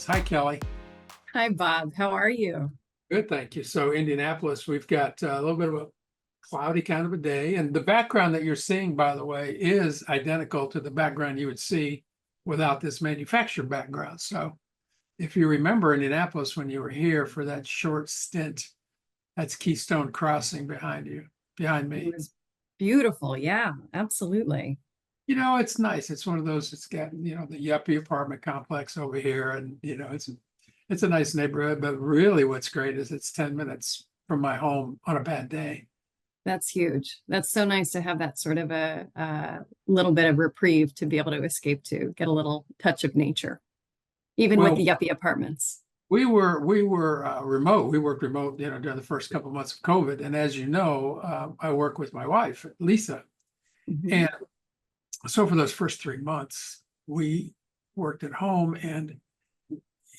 Indianapolis. Hi, Kelly. Hi, Bob. How are you? Good, thank you. So Indianapolis, we've got a little bit of a cloudy kind of a day. And the background that you're seeing, by the way, is identical to the background you would see without this manufactured background. So if you remember Indianapolis when you were here for that short stint, that's Keystone Crossing behind you, behind It me. was beautiful. Yeah, absolutely. It's nice. It's one of those, it's got, the yuppie apartment complex over here. And, it's a nice neighborhood, but really what's great is it's 10 minutes from my home on a bad day. That's huge. That's so nice to have that sort of a little bit of reprieve to be able to escape to, get a little touch of nature, even with Well, the yuppie apartments. we were remote. We worked remote, during the first couple of months of COVID. And as you know, I work with my wife, Lisa. Mhm. And so for those first 3 months, we worked at home. And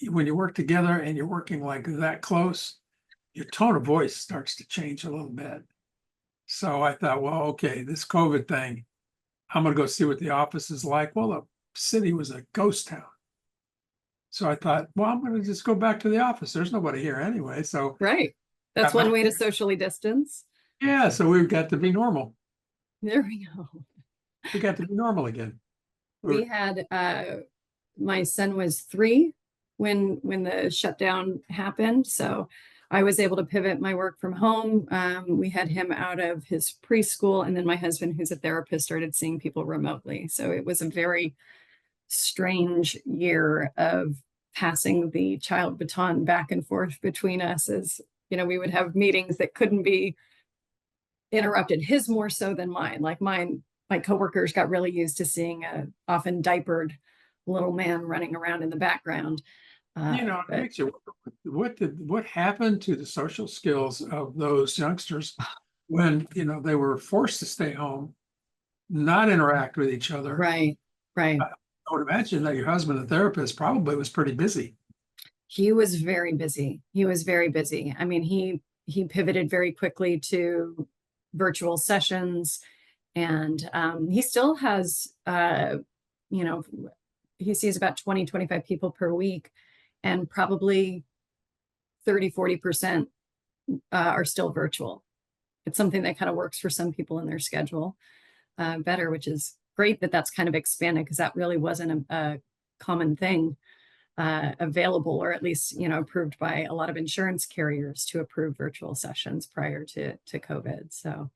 when you work together and you're working like that close, your tone of voice starts to change a little bit. So I thought, well, okay, this COVID thing, I'm going to go see what the office is like. Well, the city was a ghost town. So I thought, well, I'm going to just go back to the office. There's nobody here anyway. So Right. That's got one back way to there. socially distance. Yeah, so we've got to be normal. There we go. We got to be normal again. We had my son was 3 when the shutdown happened, so I was able to pivot my work from home. We had him out of his preschool, and then my husband, who's a therapist, started seeing people remotely. So it was a very strange year of passing the child baton back and forth between us. As we would have meetings that couldn't be interrupted, his more so than mine. Like mine, my coworkers got really used to seeing a often diapered little man running around in the background. It But makes you wonder, what happened to the social skills of those youngsters when, they were forced to stay home, not interact with each other. right, right. I would imagine that your husband, the therapist, probably was pretty busy. He was very busy. He was very busy. I mean, he pivoted very quickly to virtual sessions, and he still has you know he sees about 20-25 people per week, and probably 30-40% are still virtual. It's something that kind of works for some people in their schedule better, which is great that that's kind of expanded, because that really wasn't a common thing available, or at least approved by a lot of insurance carriers to approve virtual sessions prior to COVID. So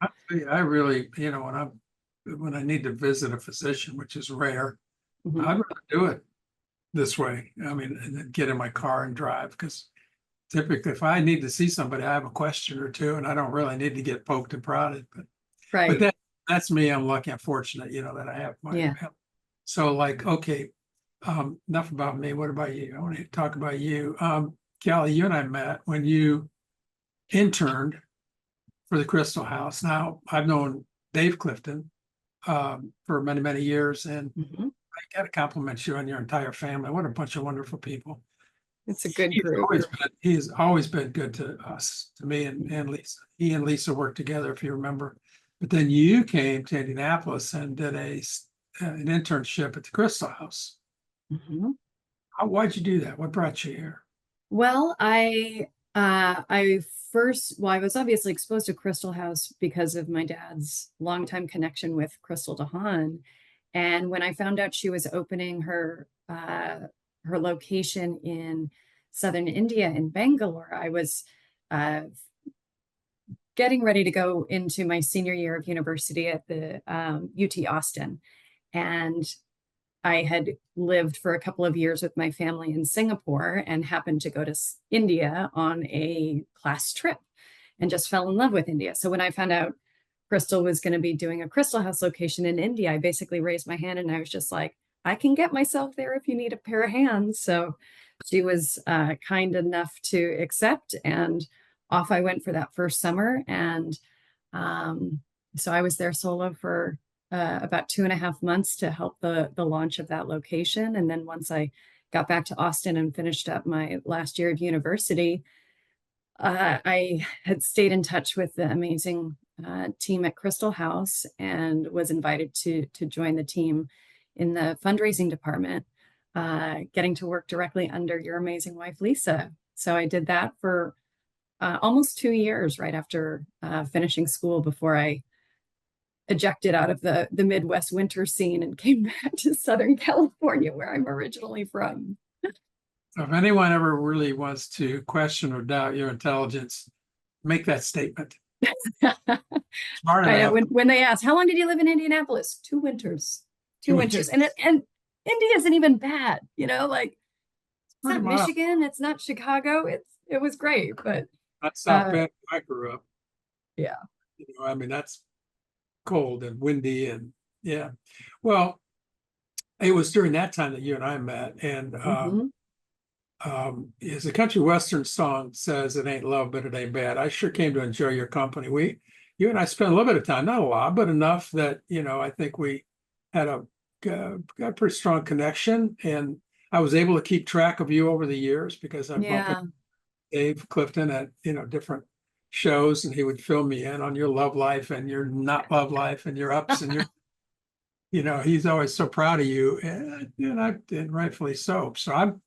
I really, when I need to visit a physician, which is rare, mhm. I'd rather do it this way. I mean, and then get in my car and drive, because typically if I need to see somebody, I have a question or two and I don't really need to get poked and prodded. But Right. that's me. I'm lucky, I'm fortunate, that I have my Yeah. help. So like, okay, enough about me. What about you? I want to talk about you. Kelly, you and I met when you interned for the Crystal House. Now, I've known Dave Clifton for many, many years, and Mhm. I got to compliment you and your entire family. What a bunch of wonderful people. It's a good He's group. always been good to us, to me and Lisa. He and Lisa worked together, if you remember. But then you came to Indianapolis and did an internship at the Crystal House. Mhm. Why'd you do that? What brought you here? Well, I was obviously exposed to Crystal House because of my dad's longtime connection with Crystal DeHaan. And when I found out she was opening her location in southern India in Bangalore, I was uh, getting ready to go into my senior year of university at the UT Austin. And I had lived for a couple of years with my family in Singapore and happened to go to India on a class trip and just fell in love with India. So when I found out Crystal was going to be doing a Crystal House location in India, I basically raised my hand and I was just like, I can get myself there if you need a pair of hands. So she was kind enough to accept, and off I went for that first summer. And so I was there solo for about 2.5 months to help the launch of that location. And then once I got back to Austin and finished up my last year of university, I had stayed in touch with the amazing team at Crystal House and was invited to join the team in the fundraising department. getting to work directly under your amazing wife, Lisa. So I did that for almost 2 years right after finishing school before I ejected out of the Midwest winter scene and came back to Southern California, where I'm originally from. So if anyone ever really wants to question or doubt your intelligence, make that statement. Smart I know enough. when they ask, how long did you live in Indianapolis? 2 winters. Two 2 winters. winters. And Indy isn't even bad, like it's Pretty not mild. Michigan, it's not Chicago. It was great, but Not South Bend, where I grew up. yeah. I mean, that's cold and windy and yeah. Well, it was during that time that you and I met. And Mhm. as a country western song says, it ain't love, but it ain't bad. I sure came to enjoy your company. You and I spent a little bit of time, not a lot, but enough that, I think we had got a pretty strong connection. And I was able to keep track of you over the years because I bumped Yeah. into Dave Clifton at, different shows, and he would fill me in on your love life and your not love life and your ups and your, he's always so proud of you, and rightfully so. So I'm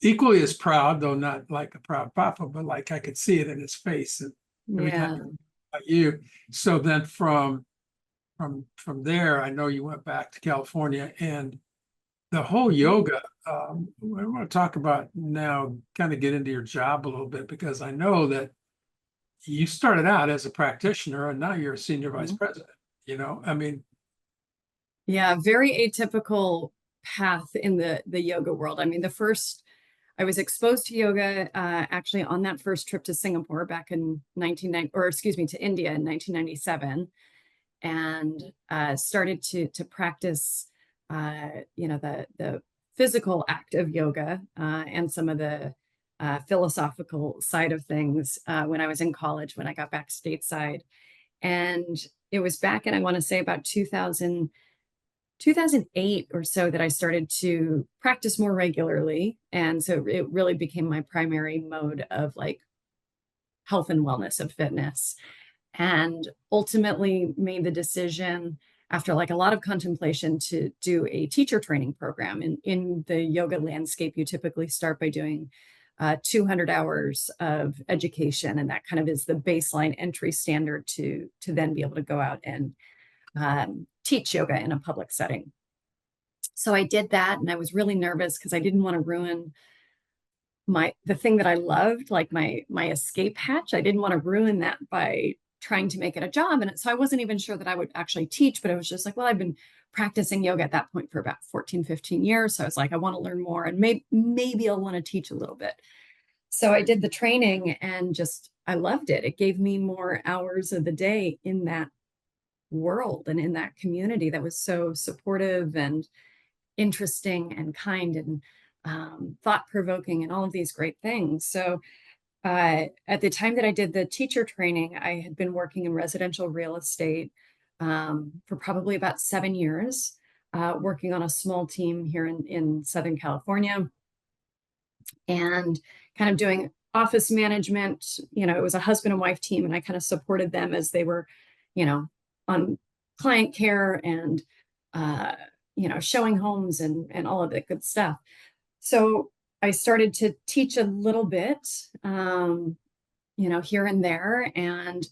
equally as proud, though not like a proud papa, but like I could see it in his face and every time Yeah. about you. So then from there, I know you went back to California and the whole yoga. I want to talk about now, kind of get into your job a little bit, because I know that you started out as a practitioner and now you're a senior vice Mhm. president. I mean, Yeah, very atypical path in the yoga world. I mean, I was exposed to yoga actually on that first trip to Singapore back in 1990, or excuse me, to India in 1997, and started to practice, the physical act of yoga and some of the philosophical side of things when I was in college, when I got back stateside. And it was back in, I want to say, about 2008 or so that I started to practice more regularly. And so it really became my primary mode of like health and wellness of fitness. And ultimately made the decision after like a lot of contemplation to do a teacher training program. In the yoga landscape, you typically start by doing 200 hours of education. And that kind of is the baseline entry standard to then be able to go out and teach yoga in a public setting. So I did that, and I was really nervous because I didn't want to ruin the thing that I loved, like my escape hatch. I didn't want to ruin that by trying to make it a job. And so I wasn't even sure that I would actually teach, but it was just like, well, I've been practicing yoga at that point for about 14, 15 years. So I was like, I want to learn more, and maybe I'll want to teach a little bit. So I did the training and I loved it. It gave me more hours of the day in that world and in that community that was so supportive and interesting and kind and thought-provoking and all of these great things. So at the time that I did the teacher training, I had been working in residential real estate for probably about 7 years, working on a small team here in Southern California and kind of doing office management. It was a husband and wife team, and I kind of supported them as they were, on client care and, showing homes and all of that good stuff. So I started to teach a little bit, here and there, and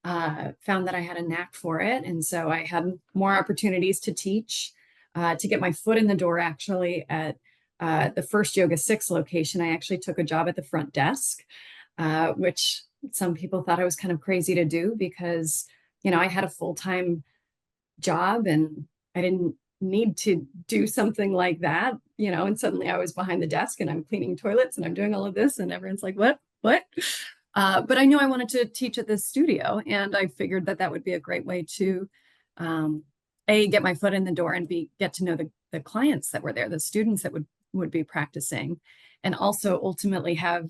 found that I had a knack for it. And so I had more opportunities to teach, to get my foot in the door, actually, at the first YogaSix location. I actually took a job at the front desk, which some people thought I was kind of crazy to do because, I had a full-time job and I didn't need to do something like that, and suddenly I was behind the desk and I'm cleaning toilets and I'm doing all of this and everyone's like, what? But I knew I wanted to teach at this studio, and I figured that that would be a great way to, get my foot in the door and get to know the clients that were there, the students that would be practicing, and also ultimately have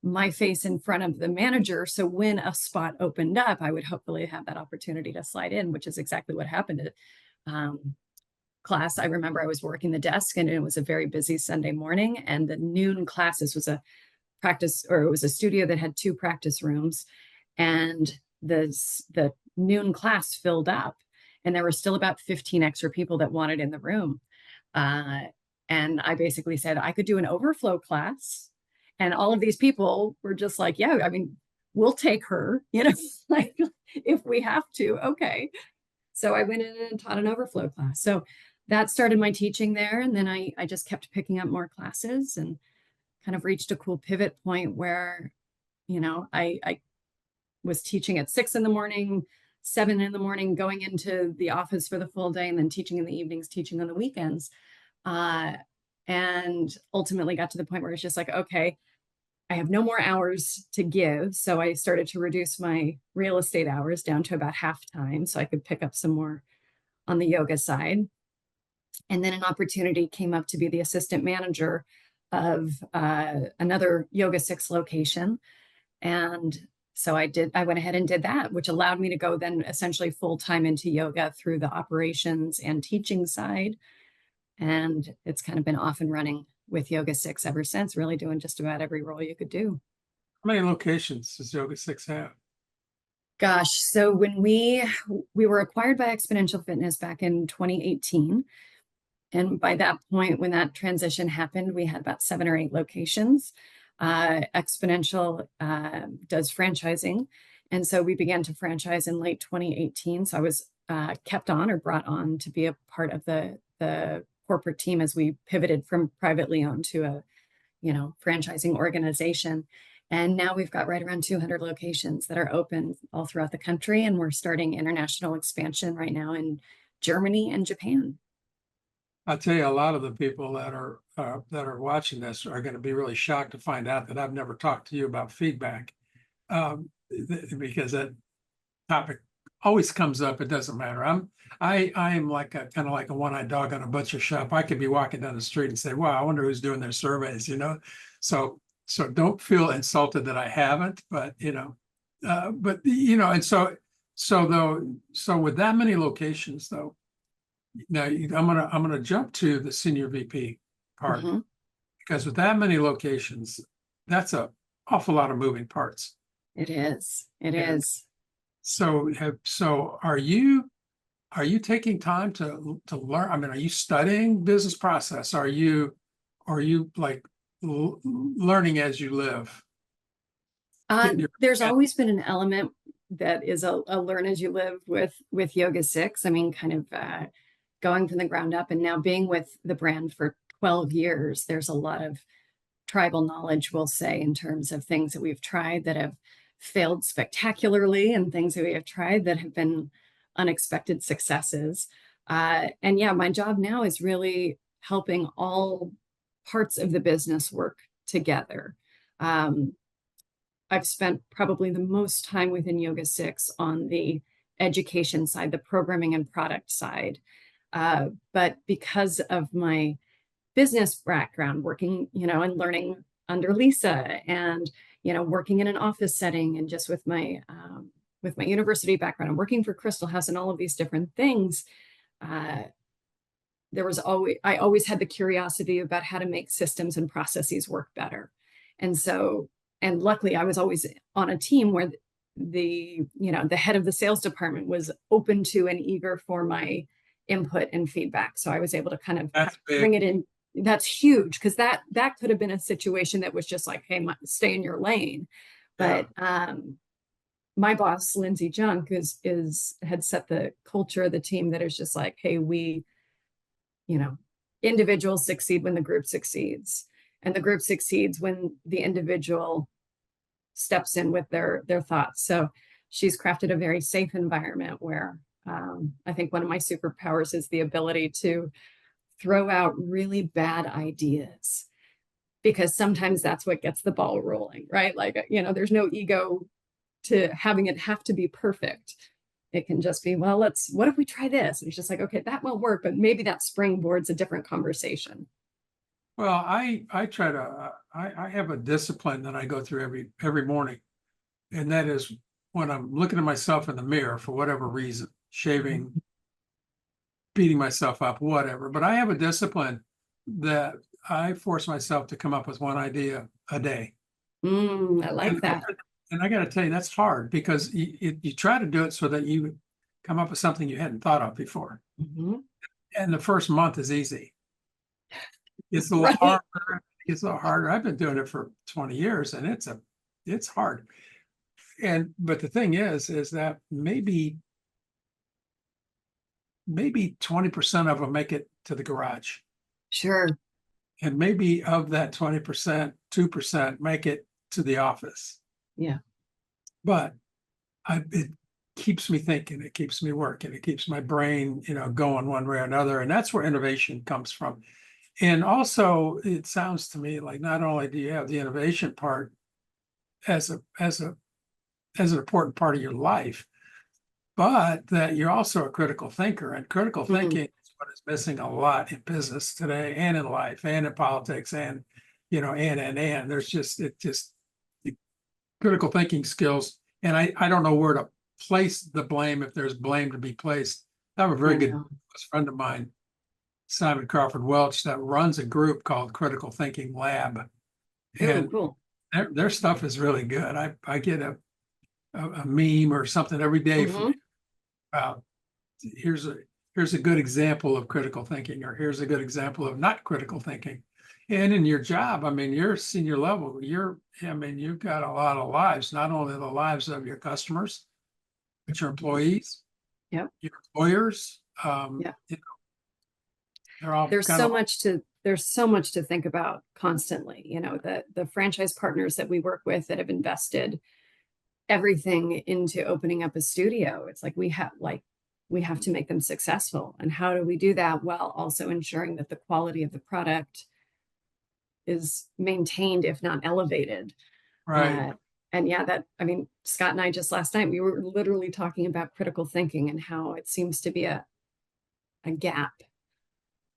my face in front of the manager. So when a spot opened up, I would hopefully have that opportunity to slide in, which is exactly what happened at class. I remember I was working the desk and it was a very busy Sunday morning, and the noon classes was a practice, or it was a studio that had 2 practice rooms, and the noon class filled up, and there were still about 15 extra people that wanted in the room. And I basically said I could do an overflow class. And all of these people were just like, yeah, I mean, we'll take her, like if we have to, okay. So I went in and taught an overflow class. So that started my teaching there. And then I just kept picking up more classes and kind of reached a cool pivot point where, I was teaching at 6 a.m, 7 a.m, going into the office for the full day, and then teaching in the evenings, teaching on the weekends. And ultimately got to the point where it's just like, okay, I have no more hours to give. So I started to reduce my real estate hours down to about half time so I could pick up some more on the yoga side. And then an opportunity came up to be the assistant manager of another YogaSix location. And so I went ahead and did that, which allowed me to go then essentially full-time into yoga through the operations and teaching side. And it's kind of been off and running with YogaSix ever since, really doing just about every role you could do. How many locations does YogaSix have? Gosh, so when we were acquired by Exponential Fitness back in 2018. And by that point, when that transition happened, we had about 7 or 8 locations. Exponential does franchising. And so we began to franchise in late 2018. So I was kept on or brought on to be a part of the corporate team as we pivoted from privately owned to a, franchising organization. And now we've got right around 200 locations that are open all throughout the country. And we're starting international expansion right now in Germany and Japan. I'll tell you, a lot of the people that are watching this are going to be really shocked to find out that I've never talked to you about feedback, because that topic always comes up. It doesn't matter. I am like kind of like a one-eyed dog on a butcher shop. I could be walking down the street and say, "Wow, I wonder who's doing their surveys." So don't feel insulted that I haven't, but and so with that many locations though. Now I'm gonna jump to the senior VP part, because with that many locations, that's an awful lot of moving parts. It is. It And is. so are you taking time to learn? I mean, are you studying business process? Are you like learning as you live? There's always been an element that is a learn as you live with YogaSix. I mean, kind of going from the ground up, and now being with the brand for 12 years, there's a lot of tribal knowledge, we'll say, in terms of things that we've tried that have failed spectacularly and things that we have tried that have been unexpected successes. And yeah, my job now is really helping all parts of the business work together. I've spent probably the most time within YogaSix on the education side, the programming and product side. But because of my business background, working, and learning under Lisa, and, working in an office setting, and just with my university background and working for Crystal House and all of these different things, I always had the curiosity about how to make systems and processes work better. And luckily I was always on a team where the head of the sales department was open to and eager for my input and feedback. So I was able to kind of bring it in. That's huge, because that could have been a situation that was just like, hey, stay in your lane. But my boss, Lindsay Junk, had set the culture of the team that is just like, hey, we, individuals succeed when the group succeeds, and the group succeeds when the individual steps in with their thoughts. So she's crafted a very safe environment where I think one of my superpowers is the ability to throw out really bad ideas, because sometimes that's what gets the ball rolling, right? Like, there's no ego to having it have to be perfect. It can just be, well, what if we try this? And it's just like, okay, that won't work, but maybe that springboard's a different conversation. Well, I try to, I have a discipline that I go through every morning. And that is when I'm looking at myself in the mirror for whatever reason, shaving, beating myself up, whatever. But I have a discipline that I force myself to come up with one idea a day. I like that. And I got to tell you, that's hard, because you try to do it so that you come up with something you hadn't thought of before. And the first month is easy. It's a little Right. harder. It's a little harder. I've been doing it for 20 years and it's hard. But the thing is that maybe 20% of them make it to the garage. Sure. And maybe of that 20%, 2% make it to the office. Yeah. But it keeps me thinking, it keeps me working, it keeps my brain, going one way or another. And that's where innovation comes from. And also, it sounds to me like not only do you have the innovation part as an important part of your life, but that you're also a critical thinker. And critical thinking is what is missing a lot in business today, and in life, and in politics, and there's just critical thinking skills. And I don't know where to place the blame, if there's blame to be placed. I have a very good friend of mine, Simon Crawford Welch, that runs a group called Critical Thinking Lab. And cool. Their stuff is really good. I get a meme or something every day from here's a good example of critical thinking, or here's a good example of not critical thinking. And in your job, you're senior level, you've got a lot of lives, not only the lives of your customers, but your employees, your employers. They're all there's so much to think about constantly. The franchise partners that we work with that have invested everything into opening up a studio. It's like we have to make them successful. And how do we do that while also ensuring that the quality of the product is maintained, if not elevated? right. Scott and I just last night, we were literally talking about critical thinking and how it seems to be a gap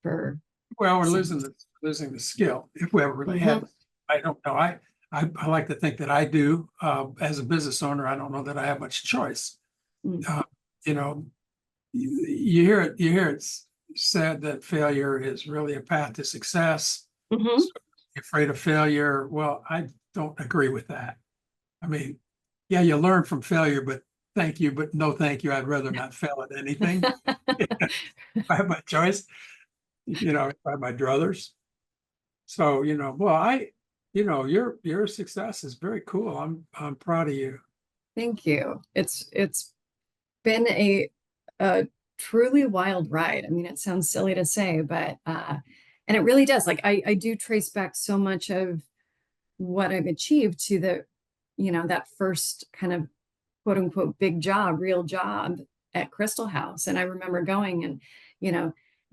for. Well, we're losing the skill, if we ever really had. I don't know. I like to think that I do. As a business owner, I don't know that I have much choice. You hear it said that failure is really a path to success. So you're afraid of failure. Well, I don't agree with that. Yeah, you learn from failure, but thank you, but no thank you. I'd rather not fail at anything. If I have my choice, if I have my druthers. So, your success is very cool. I'm proud of you. Thank you. It's been a truly wild ride. It sounds silly to say, but and it really does. Like I do trace back so much of what I've achieved to that first kind of quote unquote big job, real job at Crystal House. And I remember going and,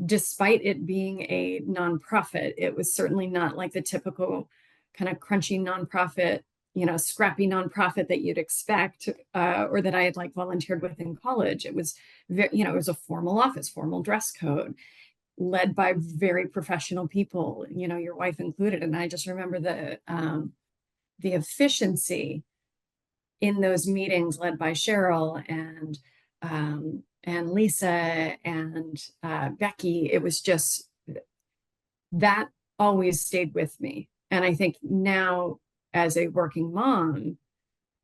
despite it being a nonprofit, it was certainly not like the typical kind of crunchy nonprofit, scrappy nonprofit that you'd expect, or that I had like volunteered with in college. It was it was a formal office, formal dress code, led by very professional people, your wife included. And I just remember the efficiency in those meetings led by Cheryl and Lisa and Becky. It was just, that always stayed with me. And I think now, as a working mom,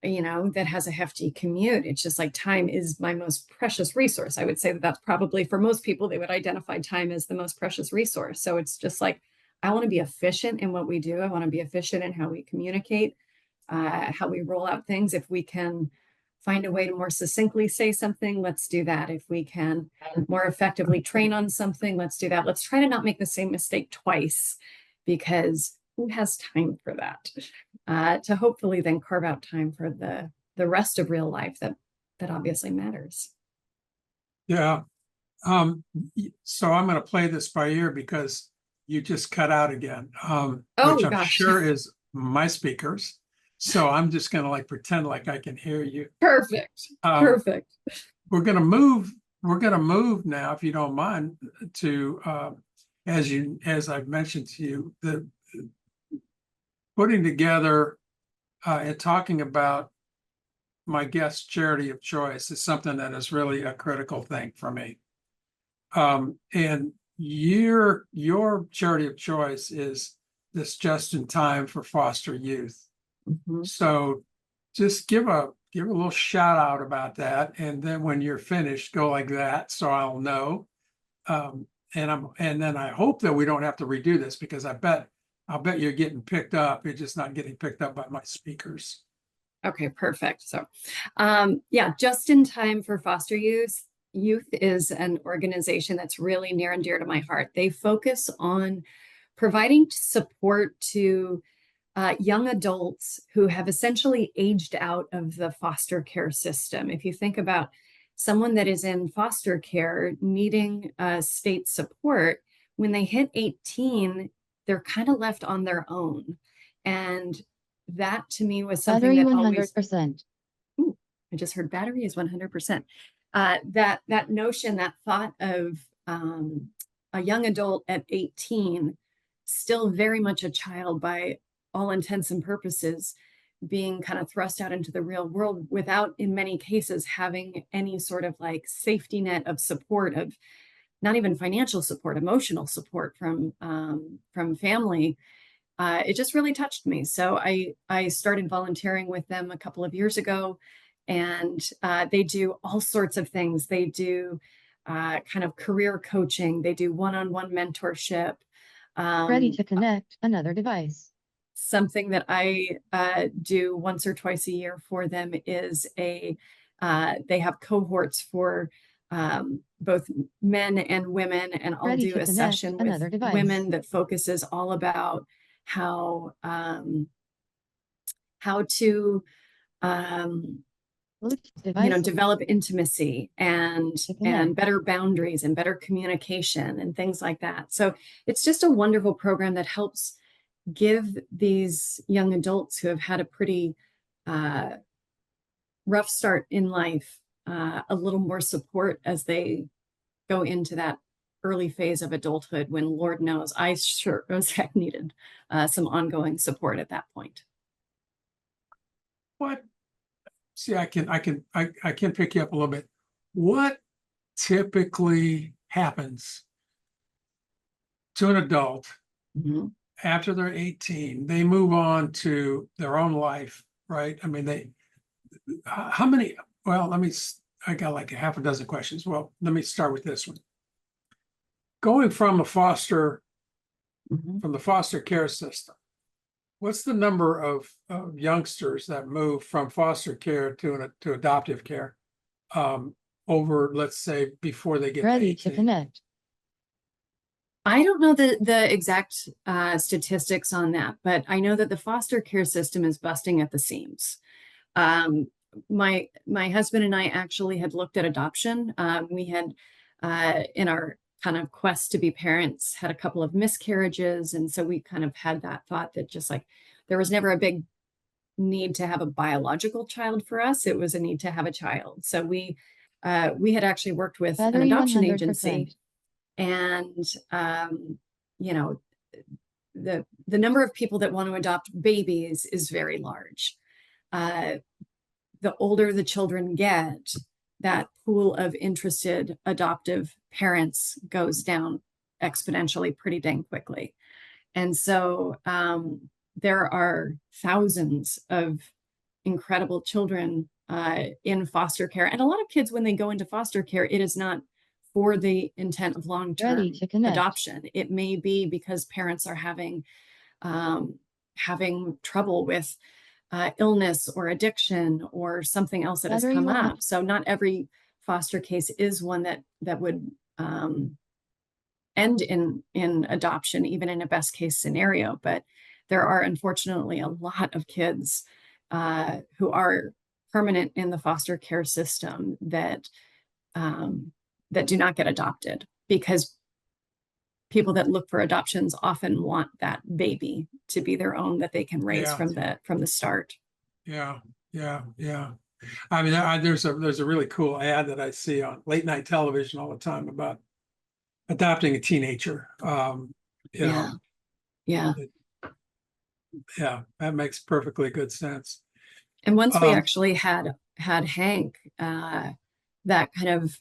that has a hefty commute, it's just like time is my most precious resource. I would say that that's probably, for most people, they would identify time as the most precious resource. So it's just like, I want to be efficient in what we do. I want to be efficient in how we communicate, how we roll out things. If we can find a way to more succinctly say something, let's do that. If we can more effectively train on something, let's do that. Let's try to not make the same mistake twice, because who has time for that? To hopefully then carve out time for the rest of real life that obviously matters. Yeah. So I'm going to play this by ear because you just cut out again, which I'm sure is my speakers. So I'm just going to like pretend like I can hear you. Perfect. Perfect. We're going to move now, if you don't mind, to as I've mentioned to you, the putting together and talking about my guest charity of choice is something that is really a critical thing for me. And your charity of choice is this Just in Time for Foster Youth. So just give a little shout out about that. And then when you're finished, go like that, so I'll know. And and then I hope that we don't have to redo this, because I'll bet you're getting picked up. You're just not getting picked up by my speakers. Okay, perfect. So, yeah, Just in Time for Foster Youth is an organization that's really near and dear to my heart. They focus on providing support to young adults who have essentially aged out of the foster care system. If you think about someone that is in foster care needing state support, when they hit 18, they're kind of left on their own. And that to me was something Battery that 100%. Ooh, I just heard battery is 100%. That notion, that thought of a young adult at 18, still very much a child by all intents and purposes, being kind of thrust out into the real world without, in many cases, having any sort of like safety net of support, of not even financial support, emotional support from family. It just really touched me. So I started volunteering with them a couple of years ago, and they do all sorts of things. They do kind of career coaching. They do one-on-one mentorship. Ready to connect another device. Something that I do once or twice a year for them is they have cohorts for both men and women, and I'll Ready do to a connect session another with device. women that focuses all about how to Bluetooth device. develop intimacy and better boundaries and better communication and things like that. So it's just a wonderful program that helps give these young adults who have had a pretty rough start in life a little more support as they go into that early phase of adulthood, when Lord knows I sure as heck needed some ongoing support at that point. What? See, I can pick you up a little bit. What typically happens to an adult Mm-hmm. after they're 18? They move on to their own life, right? I mean, how many, well, I got like a half a dozen questions. Well, let me start with this one. Going from Mm-hmm. from the foster care system, what's the number of youngsters that move from foster care to adoptive care over, let's say, before they get Ready to to 18? connect. I don't know the exact statistics on that, but I know that the foster care system is busting at the seams. My husband and I actually had looked at adoption. We had in our kind of quest to be parents, had a couple of miscarriages, and so we kind of had that thought that just like there was never a big need to have a biological child for us. It was a need to have a child. So we had actually worked with an Battery adoption 100%. agency, and the number of people that want to adopt babies is very large. The older the children get, that pool of interested adoptive parents goes down exponentially pretty dang quickly. And so there are thousands of incredible children in foster care. And a lot of kids, when they go into foster care, it is not for the intent of long-term adoption. It may be because parents are having trouble with illness or addiction or something else that has come up. So not every foster case is one that would end in adoption, even in a best case scenario. But there are unfortunately a lot of kids who are permanent in the foster care system that do not get adopted, because people that look for adoptions often want that baby to be their own, that they can raise from the start. Yeah. I mean, there's a really cool ad that I see on late night television all the time about adopting a teenager. Yeah, that makes perfectly good sense. And once we actually had Hank, that kind of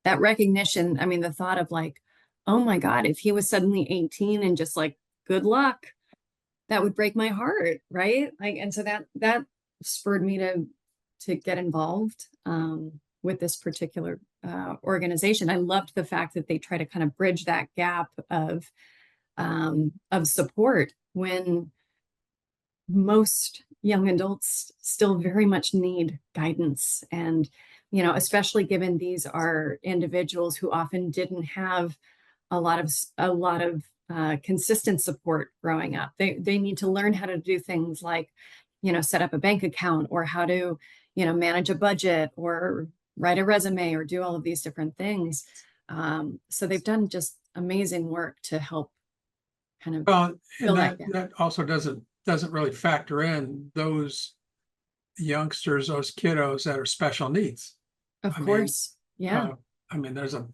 that recognition, I mean, the thought of like, oh my God, if he was suddenly 18 and just like, good luck, that would break my heart, right? Like, and so that spurred me to get involved with this particular organization. I loved the fact that they try to kind of bridge that gap of support when most young adults still very much need guidance. And, you know, especially given these are individuals who often didn't have a lot of consistent support growing up. They need to learn how to do things like, you know, set up a bank account, or how to, you know, manage a budget, or write a resume, or do all of these different things. So they've done just amazing work to help kind of Well, fill and that gap. that also doesn't really factor in those youngsters, those kiddos that are special needs. Of I mean, course. Yeah. I mean, there's a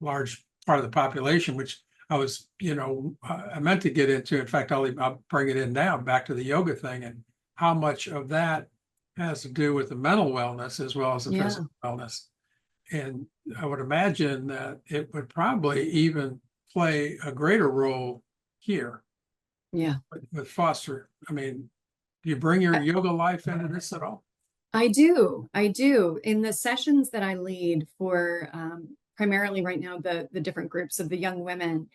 large part of the population, which I was, I meant to get into. In fact, I'll bring it in now, back to the yoga thing, and how much of that has to do with the mental wellness as well as the physical wellness. And I would imagine that it would probably even play a greater role here. Yeah. With foster. I mean, do you bring your yoga life into this at all? I do. In the sessions that I lead for primarily right now, the different groups of the young women,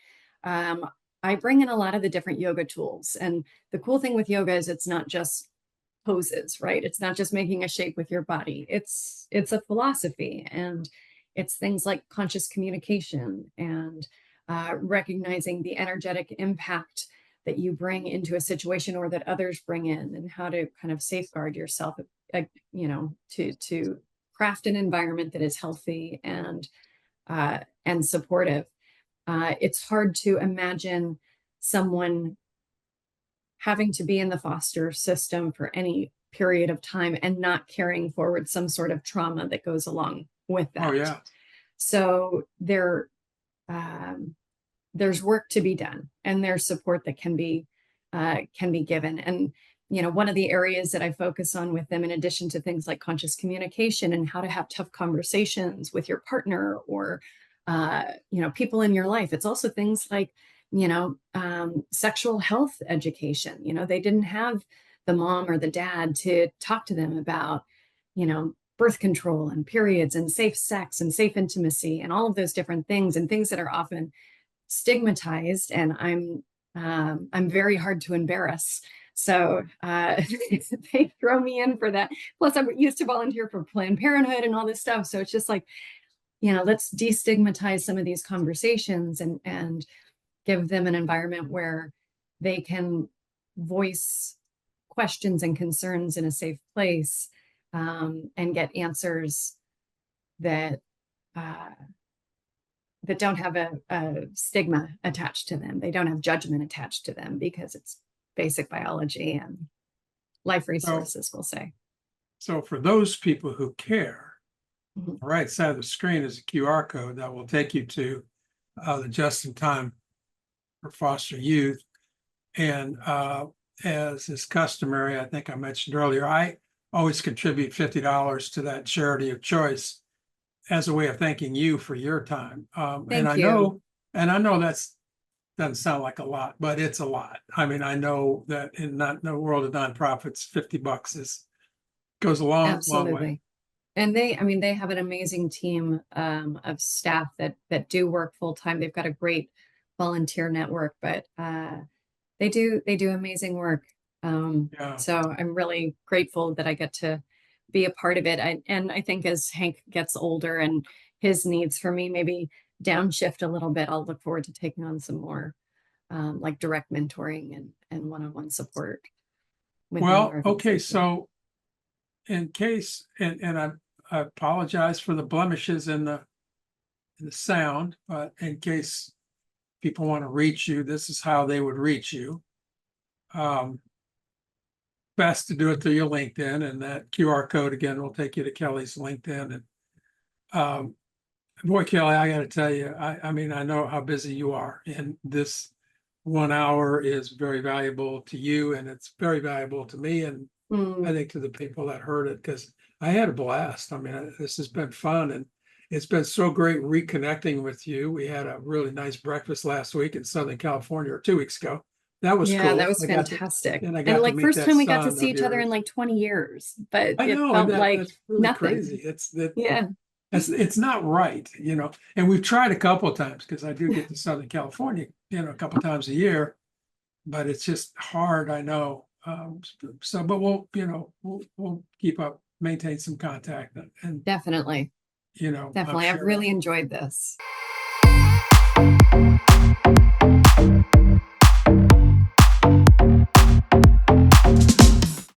I bring in a lot of the different yoga tools. And the cool thing with yoga is it's not just poses, right? It's not just making a shape with your body. It's a philosophy, and it's things like conscious communication and recognizing the energetic impact that you bring into a situation, or that others bring in, and how to kind of safeguard yourself, to craft an environment that is healthy and supportive. It's hard to imagine someone having to be in the foster system for any period of time and not carrying forward some sort of trauma that goes along with that. Oh, yeah. So there's work to be done, and there's support that can be given. And, you know, one of the areas that I focus on with them, in addition to things like conscious communication and how to have tough conversations with your partner, or, people in your life, it's also things like, sexual health education. They didn't have the mom or the dad to talk to them about, birth control and periods and safe sex and safe intimacy and all of those different things, and things that are often stigmatized. And I'm very hard to embarrass. So they throw me in for that. Plus, I used to volunteer for Planned Parenthood and all this stuff. So it's just like, let's destigmatize some of these conversations and give them an environment where they can voice questions and concerns in a safe place, and get answers that don't have a stigma attached to them. They don't have judgment attached to them, because it's basic biology and life resources, we'll say. So for those people who care, Mhm. on the right side of the screen is a QR code that will take you to the Just in Time for Foster Youth. And as is customary, I think I mentioned earlier, I always contribute $50 to that charity of choice as a way of thanking you for your time. And I know that's doesn't sound like a lot, but it's a lot. I mean, I know that in the world of nonprofits, $50 goes a long way. And they have an amazing team of staff that do work full time. They've got a great volunteer network, but they do amazing work. So I'm really grateful that I get to be a part of it. And I think as Hank gets older and his needs for me maybe downshift a little bit, I'll look forward to taking on some more like direct mentoring and one-on-one support. Well, okay, so in case, and I apologize for the blemishes in the sound, but in case people want to reach you, this is how they would reach you. Best to do it through your LinkedIn, and that QR code again will take you to Kelly's LinkedIn. And boy, Kelly, I got to tell you, I mean, I know how busy you are, and this 1 hour is very valuable to you, and it's very valuable to me, and I think to the people that heard it, because I had a blast. I mean, this has been fun, and it's been so great reconnecting with you. We had a really nice breakfast last week in Southern California, or 2 weeks ago. That was cool. That was fantastic. And like first time we got to see each other in like 20 years, but I know, it felt that's really nothing. crazy. It's not right, and we've tried a couple of times because I do get to Southern California, a couple times a year, but it's just hard, I know. But we'll keep up, maintain some contact and, Definitely. I'm Definitely. I've sure- really enjoyed this.